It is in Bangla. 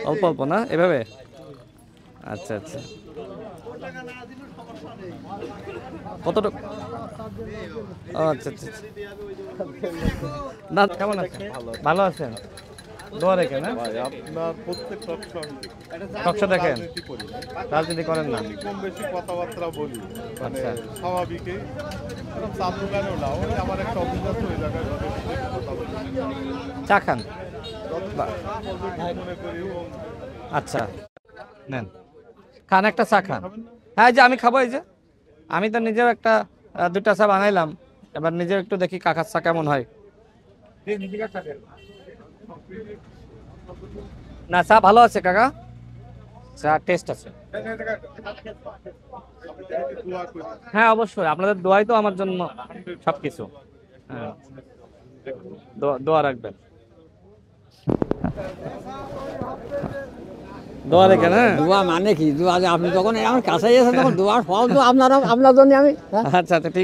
অল্প অল্প না এভাবে? আচ্ছা আচ্ছা, কতটুকু? ও আচ্ছা আচ্ছা, না কেমন আছেন? ভালো আছেন? দোয়া রেখেন। আপনার প্রত্যেক টকশো দেখেন, রাজনীতি করেন না? কম বেশি কথাবার্তা বলি, মানে আচ্ছা। স্বাভাবিকই। চার দোকানেও না, ওই আমার একটা অফিস আছে ওই জায়গায় কথা বলি, চা খান? মনে করি। এবং আচ্ছা নেন, খান, একটা চা খান। হ্যাঁ এই যে আমি খাবো, এই যে আমি তো নিজেও একটা দুটা চা বানাইলাম, এবার নিজেও একটু দেখি কাকার চা কেমন হয়। না চা ভালো আছে কাকা, চা টেস্ট আছে। হ্যাঁ অবশ্যই, আপনাদের দোয়াই তো আমার জন্য সবকিছু। হ্যাঁ, দোয়া রাখবেন, দোয়া রেখেন। হ্যাঁ দোয়া মানে কি? দোয়া যে আপনি যখন আমার কাছে এসেছেন তখন দোয়ার ফল তো আপনার জন্য আমি আচ্ছা আচ্ছা ঠিক